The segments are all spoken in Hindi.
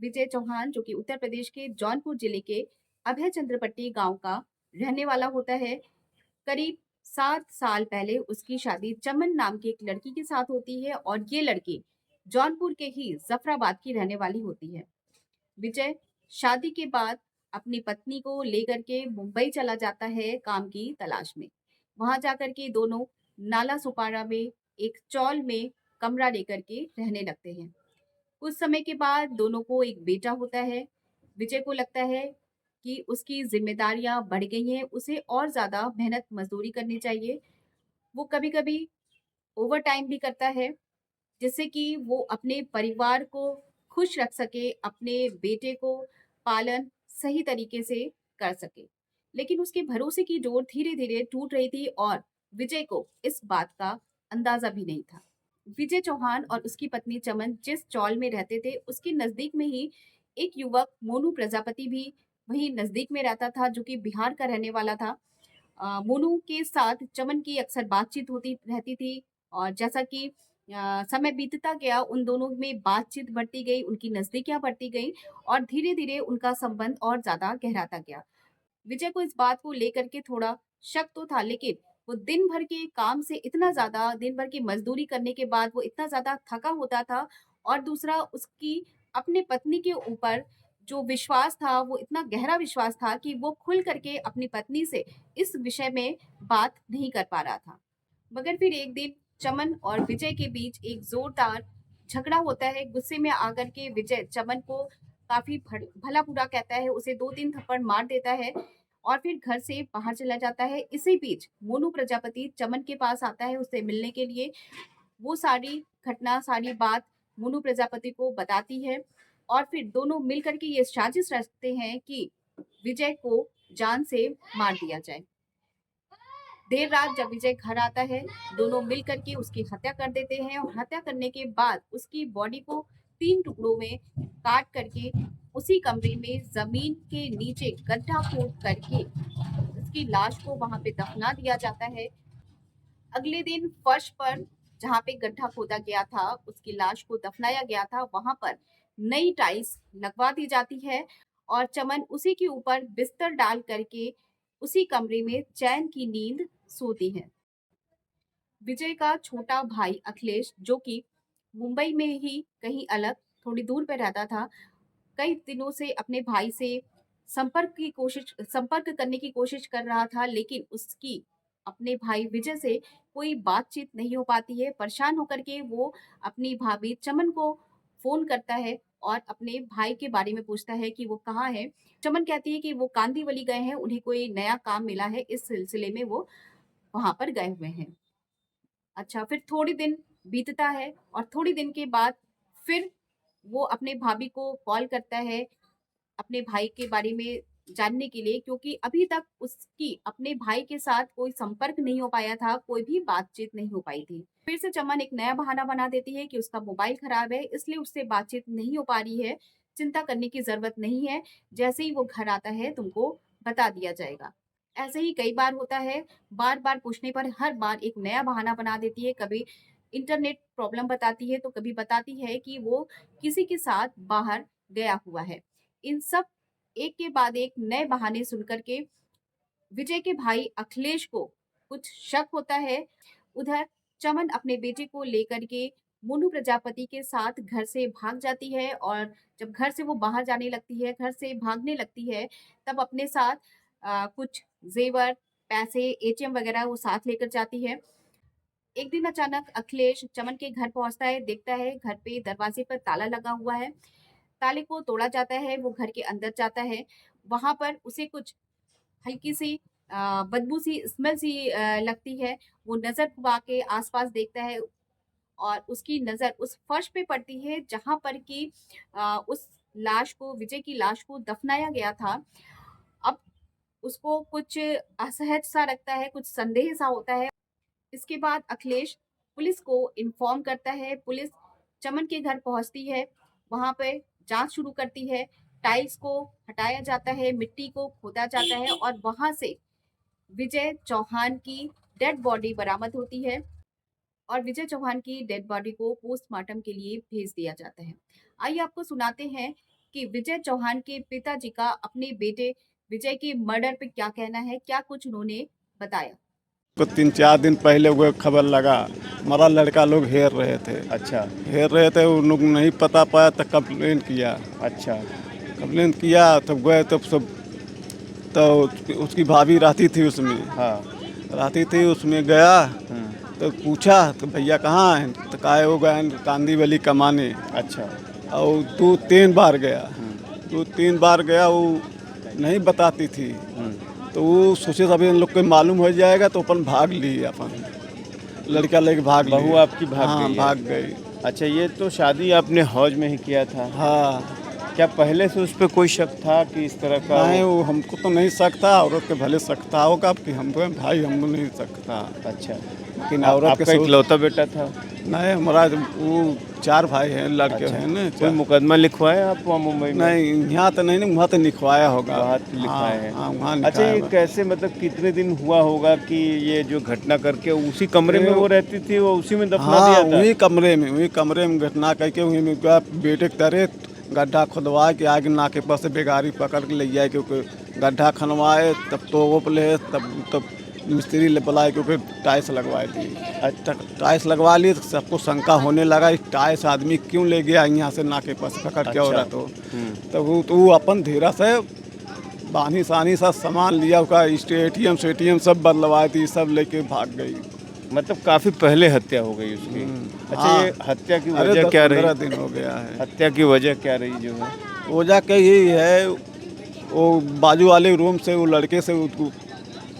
विजय चौहान जो कि उत्तर प्रदेश के जौनपुर जिले के अभय चंद्रपट्टी गांव का रहने वाला होता है। करीब 7 साल पहले उसकी शादी चमन नाम की एक लड़की के साथ होती है और ये लड़की जौनपुर के ही जफराबाद की रहने वाली होती है। विजय शादी के बाद अपनी पत्नी को लेकर के मुंबई चला जाता है काम की तलाश में। वहां जाकर के दोनों नाला सुपारा में एक चौल में कमरा लेकर के रहने लगते हैं। कुछ समय के बाद दोनों को एक बेटा होता है। विजय को लगता है कि उसकी जिम्मेदारियां बढ़ गई हैं, उसे और ज्यादा मेहनत मजदूरी करनी चाहिए। वो कभी कभी ओवर टाइम भी करता है, जिससे कि वो अपने परिवार को खुश रख सके, अपने बेटे को पालन सही तरीके से कर सके। लेकिन उसके भरोसे की डोर धीरे धीरे टूट रही थी और विजय को इस बात का अंदाजा भी नहीं था। विजय चौहान और उसकी पत्नी चमन जिस चौल में रहते थे, उसके नजदीक में ही एक युवक मोनू प्रजापति भी वही नजदीक में रहता था, जो कि बिहार का रहने वाला था। मोनू के साथ चमन की अक्सर बातचीत होती रहती थी और जैसा कि समय बीतता गया, उन दोनों में बातचीत बढ़ती गई, उनकी नजदीकियां बढ़ती गई और धीरे धीरे उनका संबंध और ज्यादा गहराता गया। विजय को इस बात को लेकर के थोड़ा शक तो था, लेकिन वो दिन भर के काम से इतना ज्यादा, दिन भर की मजदूरी करने के बाद वो इतना ज्यादा थका होता था और दूसरा उसकी अपने पत्नी के ऊपर जो विश्वास था, वो इतना गहरा विश्वास था कि वो खुल करके अपनी पत्नी से इस विषय में बात नहीं कर पा रहा था। मगर फिर एक दिन चमन और विजय के बीच एक जोरदार झगड़ा होता है। गुस्से में आकर के विजय चमन को काफी भला बुरा कहता है, उसे 2-3 थप्पड़ मार देता है और फिर घर से बाहर चला जाता है। इसी बीच मोनू प्रजापति चमन के पास आता है उससे मिलने के लिए। वो सारी घटना, सारी बात मोनू प्रजापति को बताती है और फिर दोनों मिल करके ये साजिश रचते हैं कि विजय को जान से मार दिया जाए। देर रात जब विजय घर आता है, दोनों मिल करके उसकी हत्या कर देते हैं और हत्या करने के बाद उसकी बॉडी को 3 टुकड़ों में काट करके उसी कमरे में जमीन के नीचे गड्ढा खोद करके उसकी लाश को वहां पे दफना दिया जाता है। अगले दिन फर्श पर जहाँ पे गड्ढा खोदा गया था, उसकी लाश को दफनाया गया था, वहां पर नई टाइल्स लगवा दी जाती है और चमन उसी के ऊपर बिस्तर डाल करके उसी कमरे में चैन की नींद सोती है। विजय का छोटा भाई अखिलेश, जो कि मुंबई में ही कहीं अलग थोड़ी दूर पे रहता था, कई दिनों से अपने भाई से संपर्क करने की कोशिश कर रहा था, लेकिन उसकी अपने भाई विजय से कोई बातचीत नहीं हो पाती है। परेशान होकर के वो अपनी भाभी चमन को फोन करता है और अपने भाई के बारे में पूछता है कि वो कहाँ है। चमन कहती है कि वो कांदीवली गए हैं, उन्हें कोई नया काम मिला है, इस सिलसिले में वो वहां पर गए हुए हैं। अच्छा, फिर थोड़ी दिन बीतता है और थोड़ी दिन के बाद फिर वो अपने भाभी को कॉल करता है अपने भाई के बारे में जानने के लिए, क्योंकि अभी तक उसकी अपने भाई के साथ कोई संपर्क नहीं हो पाया था, कोई भी बातचीत नहीं हो पाई थी। फिर से चमन एक नया बहाना बना देती है कि उसका मोबाइल खराब है, इसलिए उससे बातचीत नहीं हो पा रही है। चिंता करने की जरूरत नहीं है, जैसे ही वो घर आता है तुमको बता दिया जाएगा। ऐसे ही कई बार होता है, बार बार पूछने पर हर बार एक नया बहाना बना देती है। कभी इंटरनेट प्रॉब्लम बताती है, तो कभी बताती है कि वो किसी के साथ बाहर गया हुआ है। इन सब एक के बाद एक नए बहाने सुनकर के विजय के भाई अखिलेश को कुछ शक होता है। उधर चमन अपने बेटे को लेकर के मोनू प्रजापति के साथ घर से भाग जाती है और जब घर से वो बाहर जाने लगती है, घर से भागने लगती है, तब अपने साथ कुछ जेवर, पैसे, एटीएम वगैरह वो साथ लेकर जाती है। एक दिन अचानक अखिलेश चमन के घर पहुंचता है, देखता है घर पे दरवाजे पर ताला लगा हुआ है। ताले को तोड़ा जाता है, वो घर के अंदर जाता है। वहां पर उसे कुछ हल्की सी बदबू सी, स्मेल सी लगती है। वो नजर घुमा के आसपास देखता है और उसकी नजर उस फर्श पे पड़ती है जहां पर कि उस लाश को, विजय की लाश को दफनाया गया था। अब उसको कुछ असहज सा लगता है, कुछ संदेह सा होता है। इसके बाद अखिलेश पुलिस को इन्फॉर्म करता है। पुलिस चमन के घर पहुंचती है, वहां पे जांच शुरू करती है। टाइल्स को हटाया जाता है, मिट्टी को खोदा जाता है और वहां से विजय चौहान की डेड बॉडी बरामद होती है और विजय चौहान की डेड बॉडी को पोस्टमार्टम के लिए भेज दिया जाता है। आइए आपको सुनाते हैं कि विजय चौहान के पिताजी का अपने बेटे विजय के मर्डर पे क्या कहना है, क्या कुछ उन्होंने बताया। को 3-4 दिन पहले वो खबर लगा, हमारा लड़का लोग हेर रहे थे। अच्छा। हेर रहे थे, उन लोग नहीं पता पाया तो कंप्लेन किया। अच्छा। कंप्लेन किया तो गए तो सब, तो उसकी भाभी रहती थी उसमें, हाँ। रहती थी उसमें गया हम्म। तो पूछा तो भैया कहाँ हैं, तो कहा वो गए कांदी वाली कमाने। अच्छा। और 2-3 बार गया, 2-3 बार गया, वो नहीं बताती थी। तो वो सोचे अभी इन लोग को मालूम हो जाएगा तो अपन भाग लिए, अपन लड़का लेके भाग लिए। बहू आपकी भाग हाँ, गई है? भाग गई। अच्छा, ये तो शादी आपने हौज में ही किया था। हाँ, क्या पहले से उस पर कोई शक था कि इस तरह का नहीं वो हमको तो नहीं सकता, औरत के भले सकता होगा कि हमको भाई हमको नहीं सकता। अच्छा। लेकिन औरत के आपका सोच इकलौता बेटा था? नहीं, हमारा वो 4 भाई हैं, लड़के अच्छा। हैं ना। कोई मुकदमा लिखवाए आप वहाँ मुंबई में? नहीं, यहाँ तो नहीं, वहाँ तो लिखवाया होगा। वहाँ तो लिखवाए हैं। हाँ, वहाँ अच्छा, लिखाया ये होगा। कैसे, मतलब कितने दिन हुआ होगा कि ये जो घटना करके उसी कमरे में वो रहती थी, वो उसी में दफना हाँ, दिया था? वही कमरे में घटना करके वहीं में क्या बेटे के तरह गड्ढा खुदवा के आगे नाके पर से बेगारी पकड़ के ले जाए, क्योंकि गड्ढा खनवाए तब तो वो ले, तब मिस्त्री ले बुलाए, क्योंकि टाइल्स लगवाई थी। अच्छा, टाइल्स लगवा लिए तो सबको शंका होने लगा, इस टाइल्स आदमी क्यों ले गया यहाँ से नाके पर से पकड़ के। अच्छा। हो रहा तो वो अपन धीरा से बानी सानी सा सामान लिया, उसका एटीएम सेटीएम सब बदलवाई थी, सब लेके भाग गई। मतलब काफी पहले हत्या हो गई उसकी। अच्छा, हाँ। ये हत्या की अरे वजह क्या 10-15 रही? दिन हो गया है। हत्या की वजह क्या रही जो है? वजह क्या यही है, वो बाजू वाले रूम से वो लड़के से उसको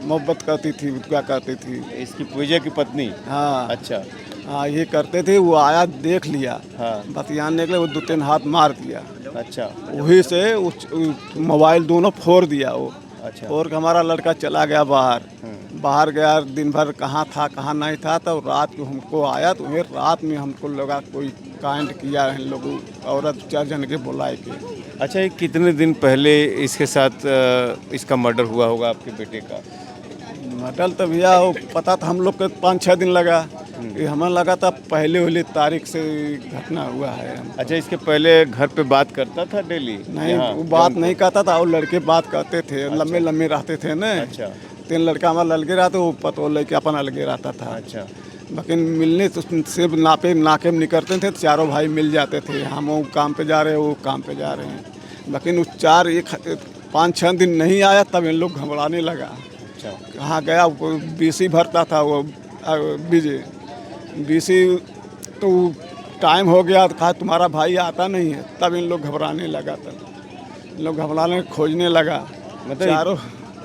मोहब्बत करती थी, क्या करती थी। इसकी विजय की पत्नी? हाँ, अच्छा। हाँ, ये करते थे। वो आया, देख लिया, हाँ। बतियाने के लिए वो 2-3 हाथ मार दिया। अच्छा। वही से मोबाइल दोनों फोड़ दिया। वो अच्छा। फोड़ के हमारा लड़का चला गया बाहर। बाहर गया, दिन भर कहाँ था कहाँ नहीं था, तो रात को हमको आया, तो वही रात में हमको लगा कोई कांड किया है इन लोगों, औरत 4 जन के बुलाए के। अच्छा, ये कितने दिन पहले इसके साथ इसका मर्डर हुआ होगा आपके बेटे का? मटल तो भैया वो पता था हम लोग को 5-6 दिन लगा। ये हमें लगा था पहले वाली तारीख से घटना हुआ है। अच्छा, इसके पहले घर पे बात करता था डेली? नहीं, यहाँ वो बात जौनपुर? नहीं करता था, और लड़के बात करते थे। लम्बे लम्बे रहते थे ना। अच्छा। 3 लड़का हमारा अलगे रहते, वो पतो लेके अपन अलगे रहता था। अच्छा। लेकिन मिलने तो से नाके में निकलते थे, तो चारों भाई मिल जाते थे। हम वो काम पे जा रहे हैं, वो काम पे जा रहे हैं। लेकिन वो 5-6 दिन नहीं आया, तब इन लोग घबराने लगा। अच्छा। कहाँ गया, वो बीसी भरता था वो विजय, बीसी। तो टाइम हो गया तो कहा तुम्हारा भाई आता नहीं है, तब इन लोग घबराने लगा। तब इन लोग घबराने खोजने लगा, मतलब चारों।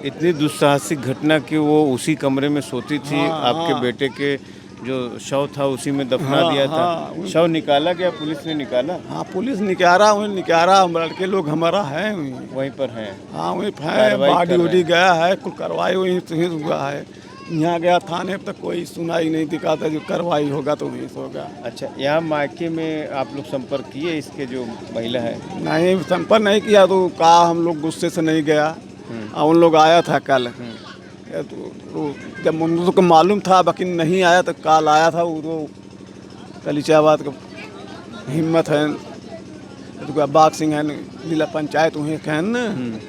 इतनी दुस्साहसिक घटना कि वो उसी कमरे में सोती थी। हाँ, आपके हाँ। बेटे के जो शव था उसी में दफना हाँ, दिया था। हाँ। शव निकाला गया? पुलिस ने निकाला? हाँ, पुलिस निकारा, वहीं निकारा। लड़के लोग हमारा है वहीं। वहीं पर हैं? हाँ, वहीं है, कार्रवाई बाडी कर रहे उडी हैं। गया है, कुल कार्रवाई वहीं से ही हुआ है। यहाँ गया थाने पर, तो कोई सुनाई नहीं दिखा था। जो कार्रवाई होगा तो वहीं से होगा। अच्छा, यहाँ मायके में आप लोग संपर्क किए इसके जो महिला है? नहीं, संपर्क नहीं किया, तो कहा हम लोग गुस्से से नहीं गया। उन लोग आया था कल। तो जब उन लोग को मालूम था, बाकी नहीं आया, तो कल आया था। वो तो कलीचाबाद का हिम्मत है, तो बाग सिंह है, जिला पंचायत वहीं के हैं न,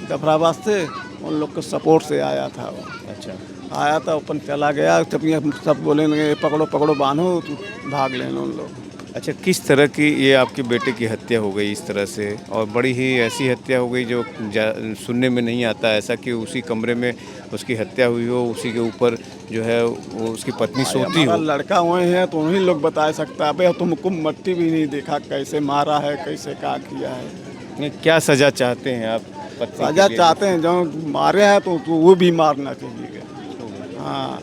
जफराबाद से। उन लोग के सपोर्ट से आया था वो। अच्छा। आया था, अपन चला गया। तब ये सब बोलेंगे पकड़ो पकड़ो बांधो, तो भाग लेना उन लोग। अच्छा, किस तरह की ये आपके बेटे की हत्या हो गई इस तरह से, और बड़ी ही ऐसी हत्या हो गई जो सुनने में नहीं आता ऐसा कि उसी कमरे में उसकी हत्या हुई हो, उसी के ऊपर जो है वो उसकी पत्नी सोती हमारा हो? लड़का हुए हैं तो उन्हीं लोग बता सकता है। अबे तुमको मट्टी भी नहीं देखा, कैसे मारा है, कैसे क्या किया है। ये क्या सजा चाहते हैं आप पत्नी के सजा लिए? चाहते हैं, जो मारे हैं तो वो भी मारना चाहिए। हाँ।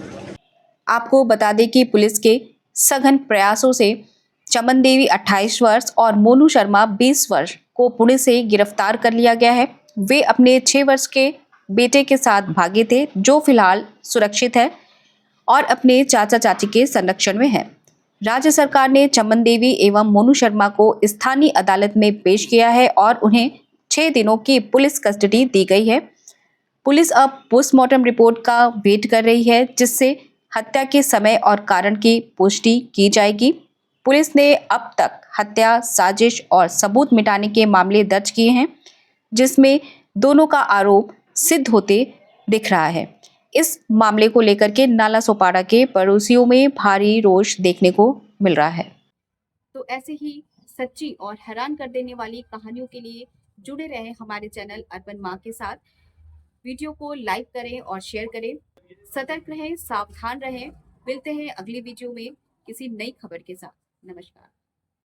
आपको बता दें कि पुलिस के सघन प्रयासों से चमन देवी 28 वर्ष और मोनू शर्मा 20 वर्ष को पुणे से गिरफ्तार कर लिया गया है। वे अपने 6 वर्ष के बेटे के साथ भागे थे, जो फिलहाल सुरक्षित है और अपने चाचा चाची के संरक्षण में है। राज्य सरकार ने चमन देवी एवं मोनू शर्मा को स्थानीय अदालत में पेश किया है और उन्हें 6 दिनों की पुलिस कस्टडी दी गई है। पुलिस अब पोस्टमार्टम रिपोर्ट का वेट कर रही है, जिससे हत्या के समय और कारण की पुष्टि की जाएगी। पुलिस ने अब तक हत्या, साजिश और सबूत मिटाने के मामले दर्ज किए हैं, जिसमें दोनों का आरोप सिद्ध होते दिख रहा है। इस मामले को लेकर के नाला सोपाड़ा के पड़ोसियों में भारी रोष देखने को मिल रहा है। तो ऐसे ही सच्ची और हैरान कर देने वाली कहानियों के लिए जुड़े रहें हमारे चैनल अर्बन माँ के साथ। वीडियो को लाइक करें और शेयर करें। सतर्क रहें, सावधान रहें। मिलते हैं अगली वीडियो में किसी नई खबर के साथ। नमस्कार।